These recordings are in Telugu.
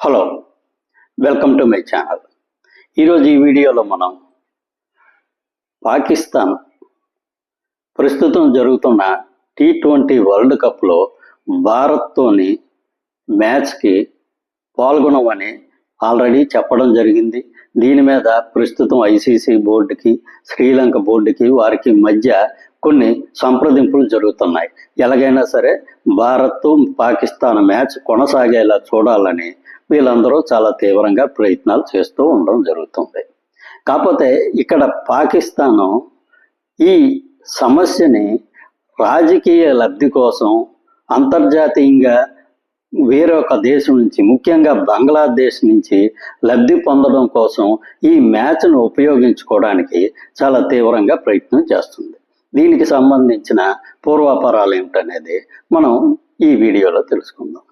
Hello, welcome to my channel. ఈరోజు ఈ వీడియోలో మనం పాకిస్తాన్ ప్రస్తుతం జరుగుతున్న T20 వరల్డ్ కప్లో భారత్తోని మ్యాచ్కి పాల్గొనమని ఆల్రెడీ చెప్పడం జరిగింది. దీని మీద ప్రస్తుతం ఐసీసీ బోర్డుకి, శ్రీలంక బోర్డుకి వారికి మధ్య కొన్ని సంప్రదింపులు జరుగుతున్నాయి. ఎలాగైనా సరే భారత్ పాకిస్తాన్ మ్యాచ్ కొనసాగేలా చూడాలని వీళ్ళందరూ చాలా తీవ్రంగా ప్రయత్నాలు చేస్తూ ఉండడం జరుగుతుంది. కాకపోతే ఇక్కడ పాకిస్తాను ఈ సమస్యని రాజకీయ లబ్ధి కోసం అంతర్జాతీయంగా వేరొక దేశం నుంచి, ముఖ్యంగా బంగ్లాదేశ్ నుంచి లబ్ధి పొందడం కోసం ఈ మ్యాచ్ను ఉపయోగించుకోవడానికి చాలా తీవ్రంగా ప్రయత్నం చేస్తుంది. దీనికి సంబంధించిన పూర్వాపరాలు ఏమిటనేది మనం ఈ వీడియోలో తెలుసుకుందాం.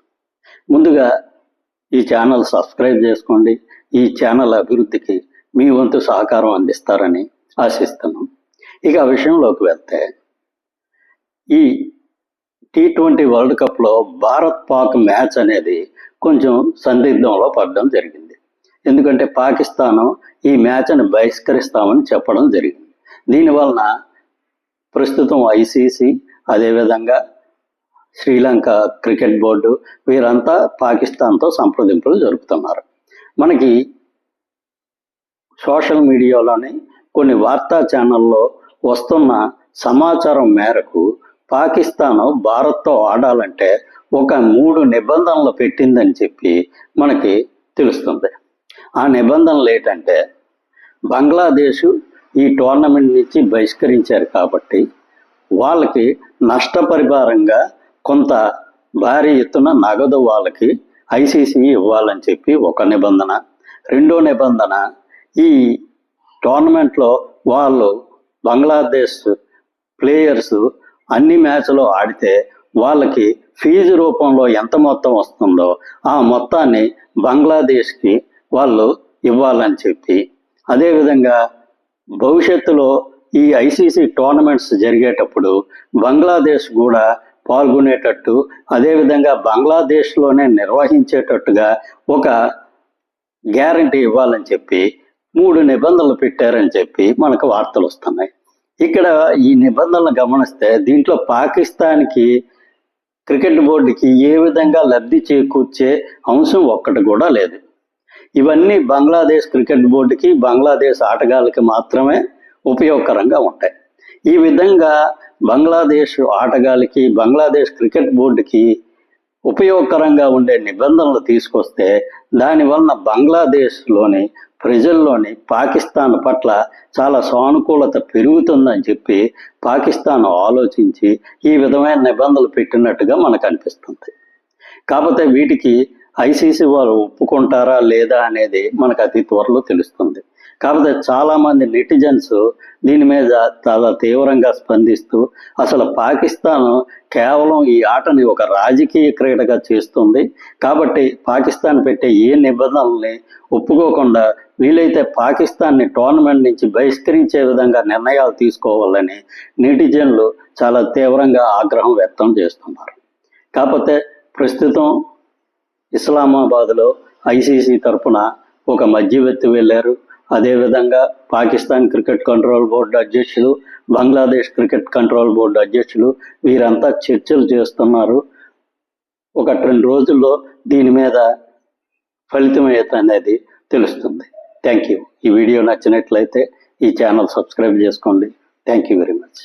ముందుగా ఈ ఛానల్ సబ్స్క్రైబ్ చేసుకోండి. ఈ ఛానల్ అభివృద్ధికి మీ వంతు సహకారం అందిస్తారని ఆశిస్తున్నాం. ఇక ఆ విషయంలోకి వెళ్తే, ఈ T20 వరల్డ్ కప్లో భారత్ పాక్ మ్యాచ్ అనేది కొంచెం సందిగ్ధంలో పడడం జరిగింది. ఎందుకంటే పాకిస్తాను ఈ మ్యాచ్ని బహిష్కరిస్తామని చెప్పడం జరిగింది. దీనివలన ప్రస్తుతం ఐసీసీ, అదేవిధంగా శ్రీలంక క్రికెట్ బోర్డు వీరంతా పాకిస్తాన్తో సంప్రదింపులు జరుపుతున్నారు. మనకి సోషల్ మీడియాలోని కొన్ని వార్తా ఛానల్లో వస్తున్న సమాచారం మేరకు పాకిస్తాను భారత్తో ఆడాలంటే ఒక 3 నిబంధనలు పెట్టిందని చెప్పి మనకి తెలుస్తుంది. ఆ నిబంధనలు ఏంటంటే, బంగ్లాదేశ్ ఈ టోర్నమెంట్ నుంచి బహిష్కరించారు కాబట్టి వాళ్ళకి నష్టపరిహారంగా కొంత భారీ ఎత్తున నగదు వాళ్ళకి ఐసీసీ ఇవ్వాలని చెప్పి ఒక నిబంధన. రెండో నిబంధన, ఈ టోర్నమెంట్లో వాళ్ళు బంగ్లాదేశ్ ప్లేయర్స్ అన్ని మ్యాచ్లో ఆడితే వాళ్ళకి ఫీజు రూపంలో ఎంత మొత్తం వస్తుందో ఆ మొత్తాన్ని బంగ్లాదేశ్కి వాళ్ళు ఇవ్వాలని చెప్పి, అదేవిధంగా భవిష్యత్తులో ఈ ఐసీసీ టోర్నమెంట్స్ జరిగేటప్పుడు బంగ్లాదేశ్ కూడా పాల్గొనేటట్టు, అదేవిధంగా బంగ్లాదేశ్లోనే నిర్వహించేటట్టుగా ఒక గ్యారంటీ ఇవ్వాలని చెప్పి 3 నిబంధనలు పెట్టారని చెప్పి మనకు వార్తలు వస్తున్నాయి. ఇక్కడ ఈ నిబంధనలు గమనిస్తే దీంట్లో పాకిస్తాన్కి క్రికెట్ బోర్డుకి ఏ విధంగా లబ్ధి చేకూర్చే అంశం ఒక్కటి కూడా లేదు. ఇవన్నీ బంగ్లాదేశ్ క్రికెట్ బోర్డుకి, బంగ్లాదేశ్ ఆటగాళ్ళకి మాత్రమే ఉపయోగకరంగా ఉంటాయి. ఈ విధంగా బంగ్లాదేశ్ ఆటగాళ్ళకి, బంగ్లాదేశ్ క్రికెట్ బోర్డుకి ఉపయోగకరంగా ఉండే నిబంధనలు తీసుకొస్తే దానివలన బంగ్లాదేశ్లోని ప్రజల్లోని పాకిస్తాన్ పట్ల చాలా సానుకూలత పెరుగుతుందని చెప్పి పాకిస్తాన్ ఆలోచించి ఈ విధమైన నిబంధనలు పెట్టినట్టుగా మనకు అనిపిస్తుంది. కాకపోతే వీటికి ఐసీసీ వారు ఒప్పుకుంటారా లేదా అనేది మనకు అతి త్వరలో తెలుస్తుంది. కాకపోతే చాలామంది నెటిజన్స్ దీని మీద చాలా తీవ్రంగా స్పందిస్తూ, అసలు పాకిస్తాన్ కేవలం ఈ ఆటని ఒక రాజకీయ క్రీడగా చేస్తుంది కాబట్టి పాకిస్తాన్ పెట్టే ఏ నిబంధనల్ని ఒప్పుకోకుండా వీలైతే పాకిస్తాన్ని టోర్నమెంట్ నుంచి బహిష్కరించే విధంగా నిర్ణయాలు తీసుకోవాలని నెటిజన్లు చాలా తీవ్రంగా ఆగ్రహం వ్యక్తం చేస్తున్నారు. కాకపోతే ప్రస్తుతం ఇస్లామాబాద్లో ఐసీసీ తరఫున ఒక మధ్యవర్తి వెళ్ళారు. అదేవిధంగా పాకిస్తాన్ క్రికెట్ కంట్రోల్ బోర్డు అధ్యక్షులు, బంగ్లాదేశ్ క్రికెట్ కంట్రోల్ బోర్డు అధ్యక్షులు వీరంతా చర్చలు చేస్తున్నారు. 1-2 రోజుల్లో దీని మీద ఫలితం అనేది తెలుస్తుంది. Thank you. ఈ వీడియో నచ్చినట్లయితే ఈ ఛానల్ సబ్స్క్రైబ్ చేసుకోండి. Thank you very much.